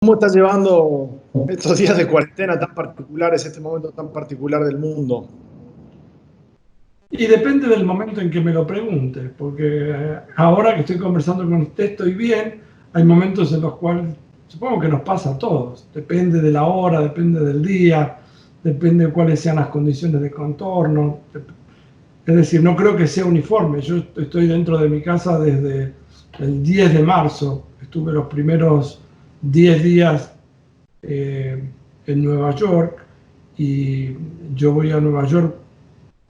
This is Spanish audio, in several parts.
¿Cómo estás llevando estos días de cuarentena tan particulares, este momento tan particular del mundo? Y depende del momento en que me lo pregunte, porque ahora que estoy conversando con usted estoy bien. Hay momentos en los cuales supongo que nos pasa a todos, depende de la hora, depende del día, depende de cuáles sean las condiciones de contorno. Es decir, no creo que sea uniforme. Yo estoy dentro de mi casa desde el 10 de marzo, estuve los primeros 10 días eh, en Nueva York, y yo voy a Nueva York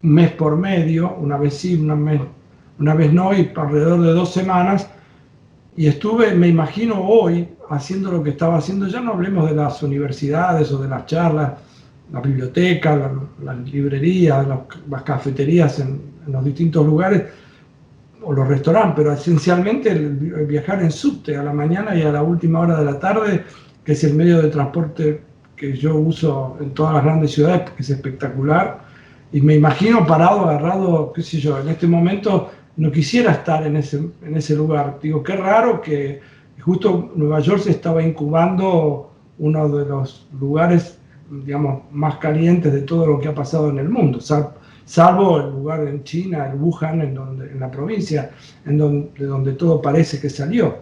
un mes por medio, una vez sí, una vez no, y alrededor de 2 semanas. Y estuve, me imagino hoy, haciendo lo que estaba haciendo. Ya no hablemos de las universidades o de las charlas, la biblioteca, las librerías, las cafeterías en los distintos lugares, o los restaurantes, pero esencialmente el viajar en subte a la mañana y a la última hora de la tarde, que es el medio de transporte que yo uso en todas las grandes ciudades, que es espectacular. Y me imagino parado, agarrado, qué sé yo, en este momento no quisiera estar en ese lugar. Digo, qué raro que justo Nueva York se estaba incubando uno de los lugares, digamos, más calientes de todo lo que ha pasado en el mundo, salvo el lugar en China, el Wuhan, en la provincia, de donde todo parece que salió.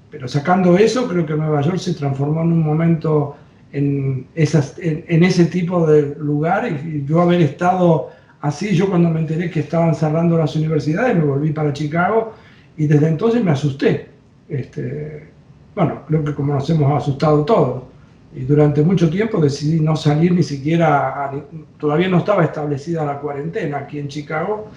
Pero sacando eso, creo que Nueva York se transformó en un momento en ese tipo de lugar. Y yo haber estado así, yo cuando me enteré que estaban cerrando las universidades, me volví para Chicago y desde entonces me asusté. Bueno, creo que como nos hemos asustado todos. Y durante mucho tiempo decidí no salir ni siquiera, todavía no estaba establecida la cuarentena aquí en Chicago,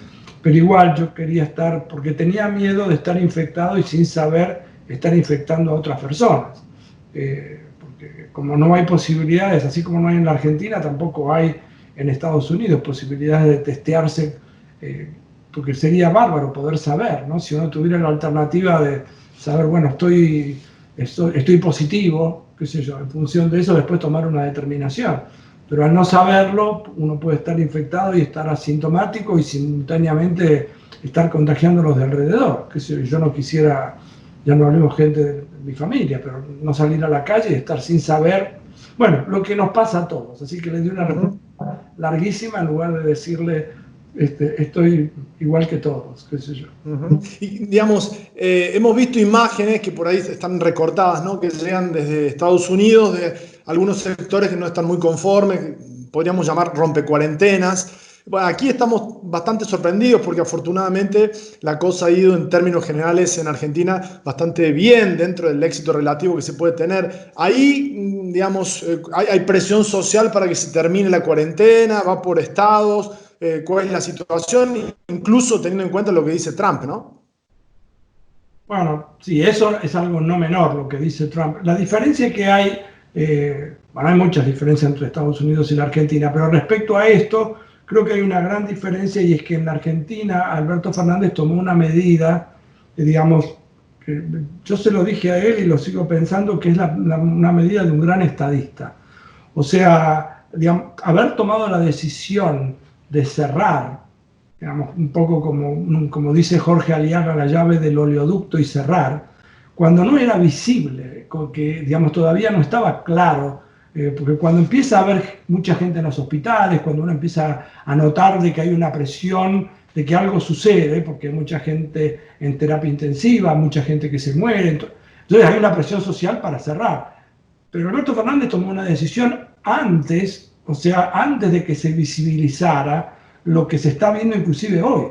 pero igual yo quería estar, porque tenía miedo de estar infectado y sin saber estar infectando a otras personas. Porque como no hay posibilidades, así como no hay en la Argentina, tampoco hay en Estados Unidos posibilidades de testearse, porque sería bárbaro poder saber, ¿no? Si uno tuviera la alternativa de saber, bueno, estoy positivo, qué sé yo, en función de eso después tomar una determinación. Pero al no saberlo, uno puede estar infectado y estar asintomático y simultáneamente estar contagiando a los de alrededor. Qué sé yo no quisiera, ya no hablemos gente de mi familia, pero no salir a la calle y estar sin saber, bueno, lo que nos pasa a todos. Así que le di una respuesta larguísima en lugar de decirle, estoy igual que todos, qué sé yo. Y digamos, hemos visto imágenes que por ahí están recortadas, ¿no? Que llegan desde Estados Unidos, de algunos sectores que no están muy conformes, que podríamos llamar rompecuarentenas. Bueno, aquí estamos bastante sorprendidos porque afortunadamente la cosa ha ido en términos generales en Argentina bastante bien dentro del éxito relativo que se puede tener. Ahí, digamos, hay presión social para que se termine la cuarentena, va por estados. ¿Cuál es la situación? Incluso teniendo en cuenta lo que dice Trump, ¿no? Bueno, sí, eso es algo no menor lo que dice Trump. La diferencia que hay, bueno, hay muchas diferencias entre Estados Unidos y la Argentina, pero respecto a esto, creo que hay una gran diferencia, y es que en la Argentina Alberto Fernández tomó una medida, digamos, que yo se lo dije a él y lo sigo pensando, que es una medida de un gran estadista. O sea, digamos, haber tomado la decisión de cerrar, digamos, un poco como dice Jorge Aliaga, la llave del oleoducto y cerrar, cuando no era visible, que digamos, todavía no estaba claro, porque cuando empieza a haber mucha gente en los hospitales, cuando uno empieza a notar de que hay una presión, de que algo sucede, porque hay mucha gente en terapia intensiva, mucha gente que se muere, entonces hay una presión social para cerrar. Pero Alberto Fernández tomó una decisión antes, o sea, antes de que se visibilizara lo que se está viendo inclusive hoy,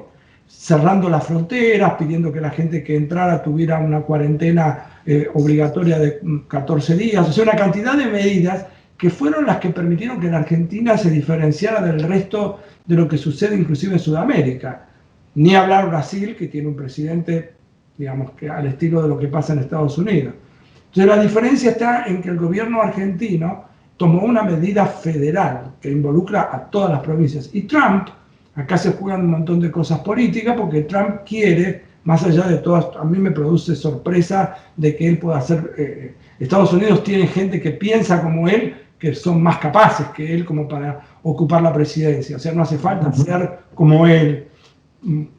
cerrando las fronteras, pidiendo que la gente que entrara tuviera una cuarentena obligatoria de 14 días, o sea, una cantidad de medidas que fueron las que permitieron que la Argentina se diferenciara del resto de lo que sucede inclusive en Sudamérica. Ni hablar Brasil, que tiene un presidente, digamos, que al estilo de lo que pasa en Estados Unidos. Entonces la diferencia está en que el gobierno argentino tomó una medida federal que involucra a todas las provincias. Y Trump, acá se juegan un montón de cosas políticas, porque Trump quiere, más allá de todas, a mí me produce sorpresa de que él pueda hacer, Estados Unidos tiene gente que piensa como él, que son más capaces que él como para ocupar la presidencia. O sea, no hace falta ser como él,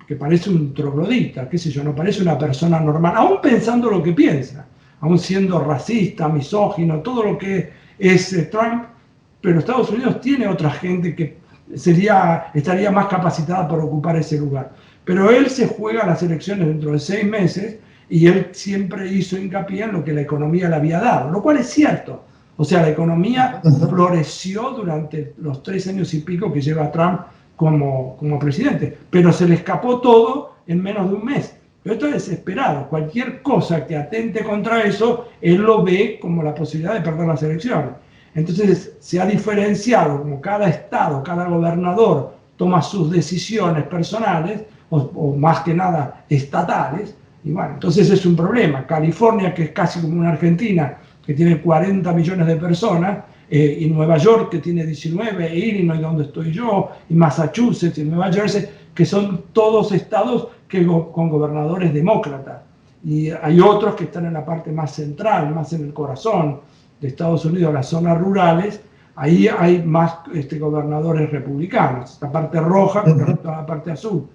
que parece un troglodita, qué sé yo, no parece una persona normal, aún pensando lo que piensa. aún siendo racista, misógino, todo lo que es Trump, pero Estados Unidos tiene otra gente que estaría más capacitada para ocupar ese lugar. Pero él se juega las elecciones dentro de 6 meses y él siempre hizo hincapié en lo que la economía le había dado, lo cual es cierto. O sea, la economía floreció durante los 3 años y pico que lleva Trump como presidente, pero se le escapó todo en menos de un mes. Pero esto es desesperado. Cualquier cosa que atente contra eso, él lo ve como la posibilidad de perder las elecciones. Entonces se ha diferenciado como cada estado, cada gobernador toma sus decisiones personales o más que nada estatales. Y bueno, entonces es un problema. California, que es casi como una Argentina, que tiene 40 millones de personas, y Nueva York, que tiene 19, e Illinois, donde estoy yo, y Massachusetts, y Nueva Jersey, que son todos estados con gobernadores demócratas. Y hay otros que están en la parte más central, más en el corazón de Estados Unidos, las zonas rurales, ahí hay más gobernadores republicanos, la parte roja contra la parte azul.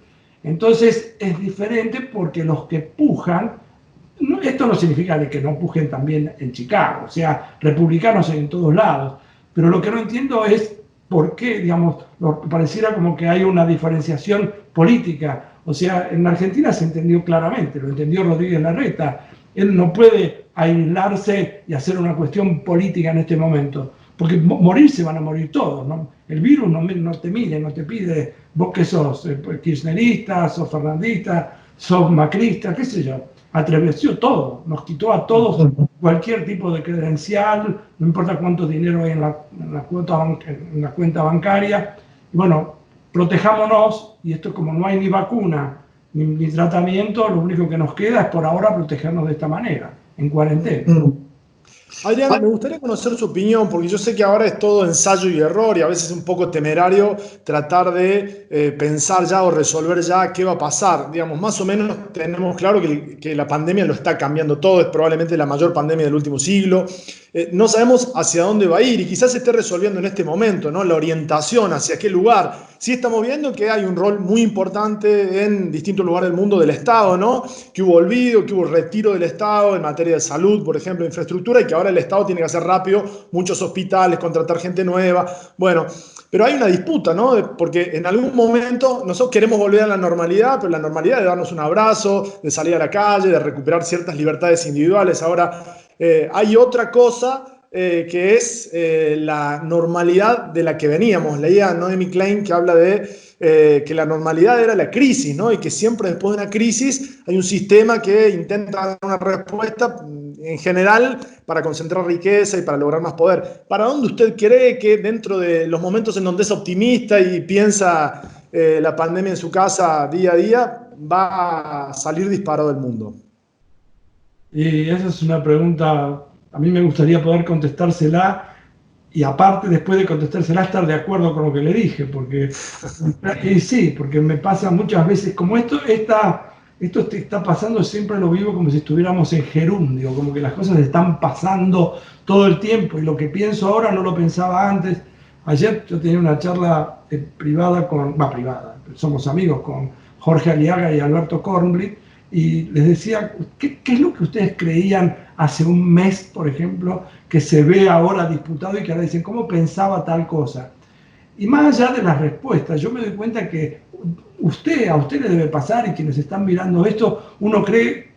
Entonces es diferente porque los que pujan, esto no significa de que no pujen también en Chicago, o sea, republicanos en todos lados, pero lo que no entiendo es por qué, digamos, pareciera como que hay una diferenciación política. O sea, en Argentina se entendió claramente, lo entendió Rodríguez Larreta. Él no puede aislarse y hacer una cuestión política en este momento, porque morirse van a morir todos, ¿no? El virus no te mide, no te pide, vos que sos kirchnerista, sos fernandista, sos macrista, qué sé yo. Atravesó todo, nos quitó a todos cualquier tipo de credencial, no importa cuánto dinero hay en la cuenta bancaria. Y bueno, protejámonos, y esto como no hay ni vacuna ni tratamiento, lo único que nos queda es por ahora protegernos de esta manera, en cuarentena. Adrián, me gustaría conocer su opinión, porque yo sé que ahora es todo ensayo y error y a veces es un poco temerario tratar de pensar ya o resolver ya qué va a pasar. Digamos, más o menos tenemos claro que la pandemia lo está cambiando todo, es probablemente la mayor pandemia del último siglo. No sabemos hacia dónde va a ir y quizás se esté resolviendo en este momento, ¿no? La orientación hacia qué lugar. Sí estamos viendo que hay un rol muy importante en distintos lugares del mundo del Estado, ¿no? Que hubo olvido, que hubo retiro del Estado en materia de salud, por ejemplo, infraestructura, y que ahora el Estado tiene que hacer rápido muchos hospitales, contratar gente nueva. Bueno, pero hay una disputa, ¿no? Porque en algún momento nosotros queremos volver a la normalidad, pero la normalidad de darnos un abrazo, de salir a la calle, de recuperar ciertas libertades individuales. Ahora, hay otra cosa que es la normalidad de la que veníamos. Leía a Noemi Klein que habla de que la normalidad era la crisis, ¿no? Y que siempre después de una crisis hay un sistema que intenta dar una respuesta en general para concentrar riqueza y para lograr más poder. ¿Para dónde usted cree que dentro de los momentos en donde es optimista y piensa la pandemia en su casa día a día, va a salir disparado del mundo? Y esa es una pregunta, a mí me gustaría poder contestársela y aparte después de contestársela estar de acuerdo con lo que le dije, porque y sí, porque me pasa muchas veces, como esto está pasando, siempre lo vivo como si estuviéramos en gerundio, como que las cosas están pasando todo el tiempo y lo que pienso ahora no lo pensaba antes. Ayer yo tenía una charla privada privada, somos amigos, con Jorge Aliaga y Alberto Kornblit, y les decía, ¿qué es lo que ustedes creían hace un mes, por ejemplo, que se ve ahora disputado y que ahora dicen, ¿cómo pensaba tal cosa? Y más allá de las respuestas, yo me doy cuenta que a usted le debe pasar y quienes están mirando esto, uno cree,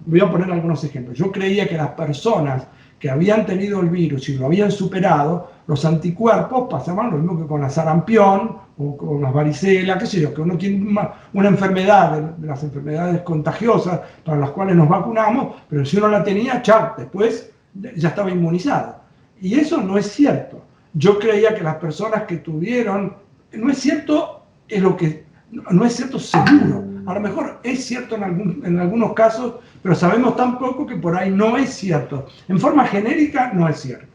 voy a poner algunos ejemplos, yo creía que las personas que habían tenido el virus y lo habían superado, los anticuerpos pasaban lo mismo que con la sarampión o con las varicelas, qué sé yo, que uno tiene una enfermedad, de las enfermedades contagiosas para las cuales nos vacunamos, pero si uno la tenía, chao, después ya estaba inmunizado. Y eso no es cierto. Yo creía que las personas que tuvieron, no es cierto, no es cierto seguro. A lo mejor es cierto en algunos casos, pero sabemos tan poco que por ahí no es cierto. En forma genérica no es cierto.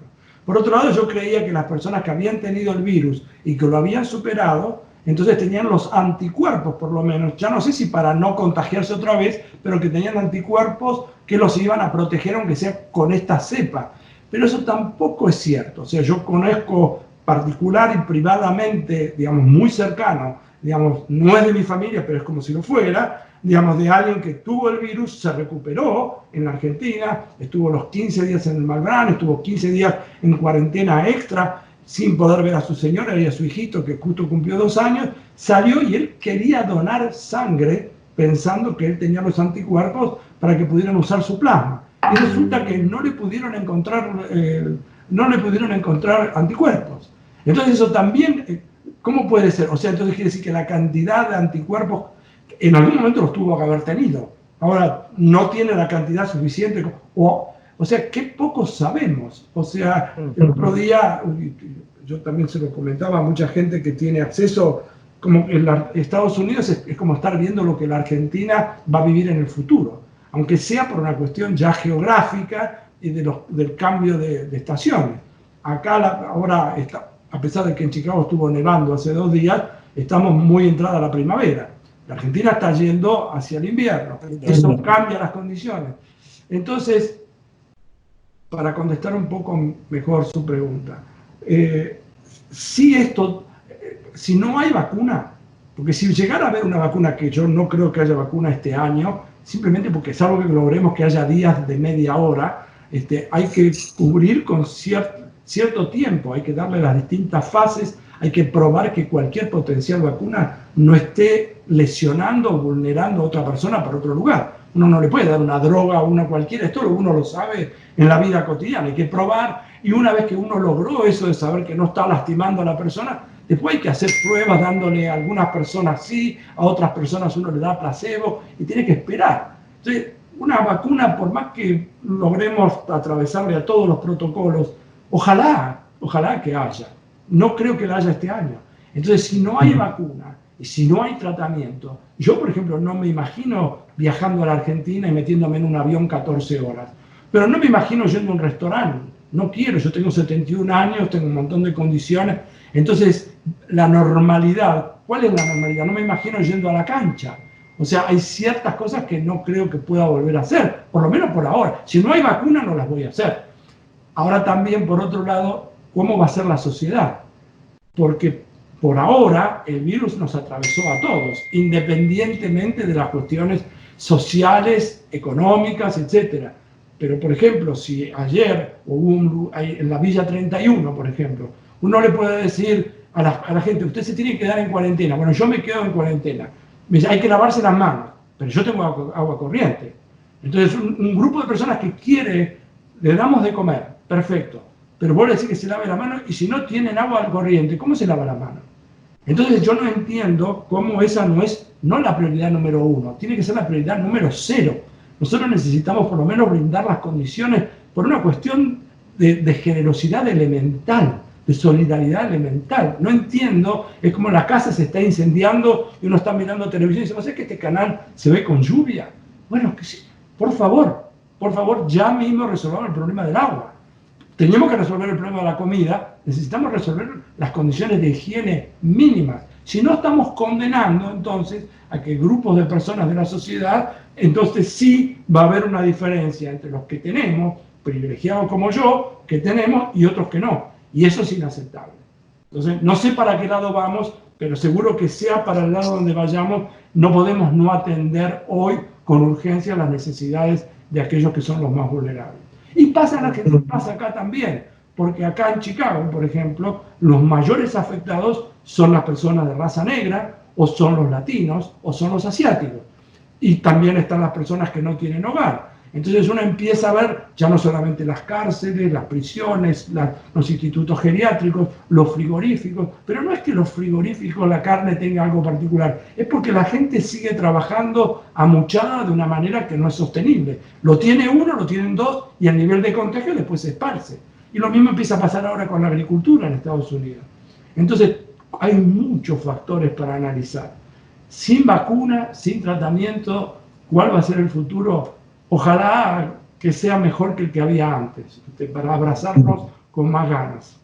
Por otro lado, yo creía que las personas que habían tenido el virus y que lo habían superado, entonces tenían los anticuerpos por lo menos, ya no sé si para no contagiarse otra vez, pero que tenían anticuerpos que los iban a proteger aunque sea con esta cepa. Pero eso tampoco es cierto. O sea, yo conozco particular y privadamente, digamos, muy cercano, digamos, no es de mi familia, pero es como si lo fuera, digamos, de alguien que tuvo el virus, se recuperó en la Argentina, estuvo los 15 días en el Malbrán, estuvo 15 días en cuarentena extra, sin poder ver a su señora y a su hijito, que justo cumplió 2 años, salió y él quería donar sangre, pensando que él tenía los anticuerpos para que pudieran usar su plasma. Y resulta que no le pudieron encontrar anticuerpos. Entonces eso también, ¿cómo puede ser? O sea, entonces quiere decir que la cantidad de anticuerpos en algún momento los tuvo que haber tenido. Ahora no tiene la cantidad suficiente. O sea, qué poco sabemos. O sea, el otro día, yo también se lo comentaba a mucha gente que tiene acceso, como en Estados Unidos es como estar viendo lo que la Argentina va a vivir en el futuro, aunque sea por una cuestión ya geográfica y del cambio de estaciones. Acá ahora, a pesar de que en Chicago estuvo nevando hace 2 días, estamos muy entrada a la primavera. La Argentina está yendo hacia el invierno. Eso cambia las condiciones. Entonces, para contestar un poco mejor su pregunta, si no hay vacuna, porque si llegara a haber una vacuna, que yo no creo que haya vacuna este año, simplemente porque es algo que logremos que haya días de media hora, hay que cubrir con cierto tiempo, hay que darle las distintas fases, hay que probar que cualquier potencial vacuna no esté lesionando o vulnerando a otra persona para otro lugar. Uno no le puede dar una droga a una cualquiera, esto uno lo sabe en la vida cotidiana, hay que probar, y una vez que uno logró eso de saber que no está lastimando a la persona, después hay que hacer pruebas dándole a algunas personas sí, a otras personas uno le da placebo, y tiene que esperar. Entonces, una vacuna, por más que logremos atravesarle a todos los protocolos, ojalá que haya. No creo que la haya este año. Entonces, si no hay vacuna y si no hay tratamiento, yo, por ejemplo, no me imagino viajando a la Argentina y metiéndome en un avión 14 horas. Pero no me imagino yendo a un restaurante. No quiero, yo tengo 71 años, tengo un montón de condiciones. Entonces, la normalidad, ¿cuál es la normalidad? No me imagino yendo a la cancha. O sea, hay ciertas cosas que no creo que pueda volver a hacer, por lo menos por ahora. Si no hay vacuna, no las voy a hacer. Ahora también, por otro lado, ¿cómo va a ser la sociedad? Porque por ahora el virus nos atravesó a todos, independientemente de las cuestiones sociales, económicas, etc. Pero, por ejemplo, si ayer en la Villa 31, por ejemplo, uno le puede decir a la gente, usted se tiene que quedar en cuarentena. Bueno, yo me quedo en cuarentena. Me dice, hay que lavarse las manos, pero yo tengo agua corriente. Entonces, un grupo de personas que quiere, le damos de comer, perfecto, pero vos le decís que se lave la mano y si no tienen agua al corriente, ¿cómo se lava la mano? Entonces yo no entiendo cómo esa no es la prioridad número 1, tiene que ser la prioridad número 0. Nosotros necesitamos por lo menos brindar las condiciones por una cuestión de generosidad elemental, de solidaridad elemental. No entiendo, es como la casa se está incendiando y uno está mirando televisión y dice, ¿no sé que este canal se ve con lluvia? Bueno, que sí, por favor, ya mismo resolvamos el problema del agua. Teníamos que resolver el problema de la comida, necesitamos resolver las condiciones de higiene mínimas. Si no, estamos condenando entonces a que grupos de personas de la sociedad, entonces sí va a haber una diferencia entre los que tenemos, privilegiados como yo, que tenemos, y otros que no. Y eso es inaceptable. Entonces, no sé para qué lado vamos, pero seguro que sea para el lado donde vayamos, no podemos no atender hoy con urgencia las necesidades de aquellos que son los más vulnerables. Y pasa en Argentina, pasa acá también, porque acá en Chicago, por ejemplo, los mayores afectados son las personas de raza negra, o son los latinos, o son los asiáticos. Y también están las personas que no tienen hogar. Entonces uno empieza a ver ya no solamente las cárceles, las prisiones, los institutos geriátricos, los frigoríficos, pero no es que los frigoríficos, la carne tenga algo particular, es porque la gente sigue trabajando amuchada de una manera que no es sostenible. Lo tiene uno, lo tienen dos, y el nivel de contagio después se esparce. Y lo mismo empieza a pasar ahora con la agricultura en Estados Unidos. Entonces hay muchos factores para analizar. Sin vacuna, sin tratamiento, ¿cuál va a ser el futuro? Ojalá que sea mejor que el que había antes, para abrazarnos con más ganas.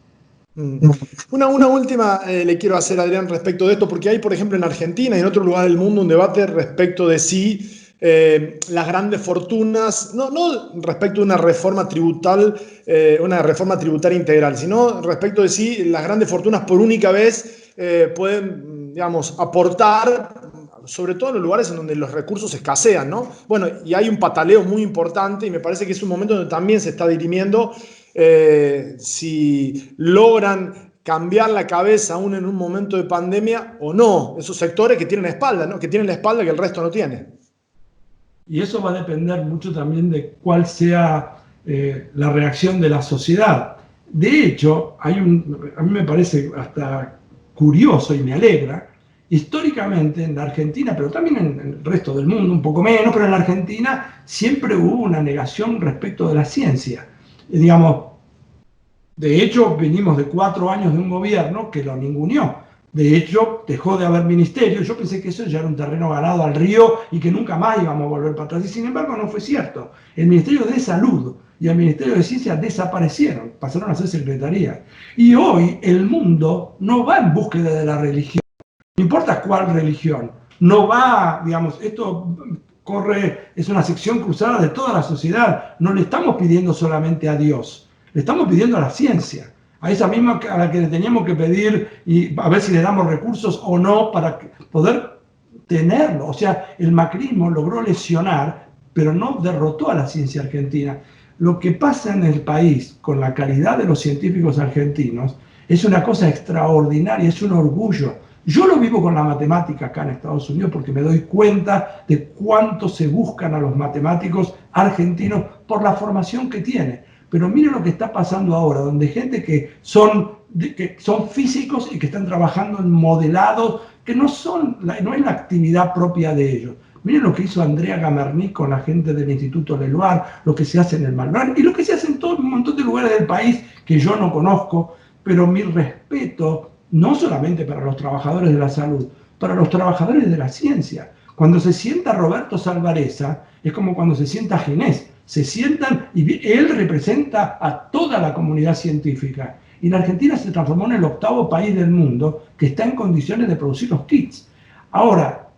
Una última le quiero hacer, Adrián, respecto de esto, porque hay, por ejemplo, en Argentina y en otro lugar del mundo un debate respecto de si las grandes fortunas, no respecto de una reforma tributaria integral, sino respecto de si las grandes fortunas por única vez pueden, digamos, aportar, sobre todo en los lugares en donde los recursos escasean, ¿no? Bueno, y hay un pataleo muy importante y me parece que es un momento donde también se está dirimiendo si logran cambiar la cabeza aún en un momento de pandemia o no, esos sectores que tienen espalda, ¿no? Que tienen la espalda que el resto no tiene. Y eso va a depender mucho también de cuál sea la reacción de la sociedad. De hecho, a mí me parece hasta curioso y me alegra, históricamente en la Argentina, pero también en el resto del mundo, un poco menos, pero en la Argentina siempre hubo una negación respecto de la ciencia. Digamos, de hecho, venimos de 4 años de un gobierno que lo ninguneó. De hecho, dejó de haber ministerio. Yo pensé que eso ya era un terreno ganado al río y que nunca más íbamos a volver para atrás. Y sin embargo, no fue cierto. El Ministerio de Salud y el Ministerio de Ciencia desaparecieron, pasaron a ser secretarías. Y hoy el mundo no va en búsqueda de la religión. No importa cuál religión. No va, digamos, esto es una sección cruzada de toda la sociedad. No le estamos pidiendo solamente a Dios. Le estamos pidiendo a la ciencia, a esa misma a la que le teníamos que pedir y a ver si le damos recursos o no para poder tenerlo. O sea, el macrismo logró lesionar, pero no derrotó a la ciencia argentina. Lo que pasa en el país con la calidad de los científicos argentinos es una cosa extraordinaria, es un orgullo. Yo lo vivo con la matemática acá en Estados Unidos porque me doy cuenta de cuánto se buscan a los matemáticos argentinos por la formación que tienen. Pero miren lo que está pasando ahora, donde gente que son físicos y que están trabajando en modelados, que no es la actividad propia de ellos. Miren lo que hizo Andrea Gamernick con la gente del Instituto Leluar, lo que se hace en el Malbrán y lo que se hace en todo un montón de lugares del país que yo no conozco, pero mi respeto no solamente para los trabajadores de la salud, para los trabajadores de la ciencia. Cuando se sienta Roberto Salvarezza, es como cuando se sienta Ginés. Se sientan y él representa a toda la comunidad científica. Y la Argentina se transformó en el 8º país del mundo que está en condiciones de producir los kits. Ahora,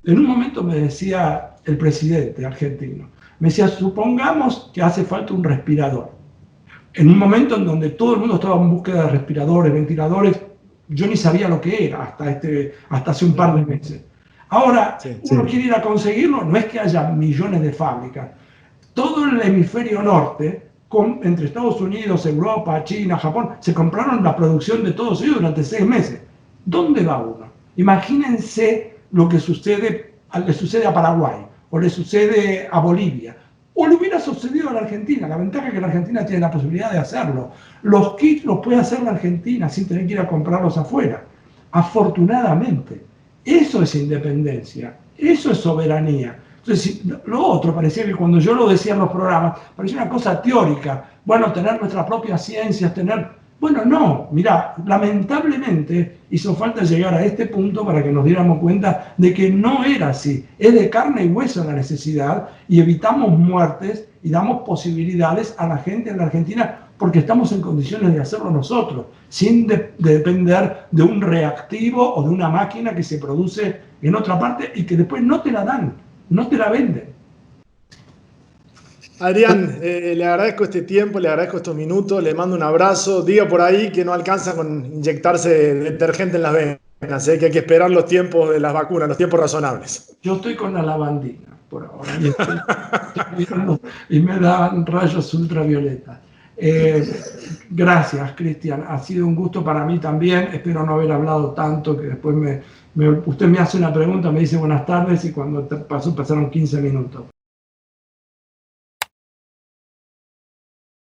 en un momento me decía el presidente argentino, me decía, supongamos que hace falta un respirador. En un momento en donde todo el mundo estaba en búsqueda de respiradores, ventiladores, yo ni sabía lo que era hasta hace un par de meses. Ahora, uno quiere ir a conseguirlo, no es que haya millones de fábricas. Todo el hemisferio norte, entre Estados Unidos, Europa, China, Japón, se compraron la producción de todos ellos durante 6 meses. ¿Dónde va uno? Imagínense lo que le sucede a Paraguay, o le sucede a Bolivia, o le hubiera sucedido a la Argentina. La ventaja es que la Argentina tiene la posibilidad de hacerlo. Los kits los puede hacer la Argentina sin tener que ir a comprarlos afuera. Afortunadamente, eso es independencia, eso es soberanía. Entonces, lo otro parecía que cuando yo lo decía en los programas, parecía una cosa teórica. Bueno, tener nuestras propias ciencias, Bueno, no, mirá, lamentablemente hizo falta llegar a este punto para que nos diéramos cuenta de que no era así. Es de carne y hueso la necesidad y evitamos muertes y damos posibilidades a la gente en la Argentina porque estamos en condiciones de hacerlo nosotros, sin depender de un reactivo o de una máquina que se produce en otra parte y que después no te la dan. No te la venden. Adrián, le agradezco este tiempo, le agradezco estos minutos, le mando un abrazo. Diga por ahí que no alcanza con inyectarse detergente en las venas, que hay que esperar los tiempos de las vacunas, los tiempos razonables. Yo estoy con la lavandina por ahora y me dan rayos ultravioleta. Gracias, Cristian. Ha sido un gusto para mí también. Espero no haber hablado tanto, que después usted me hace una pregunta, me dice buenas tardes y cuando pasaron 15 minutos.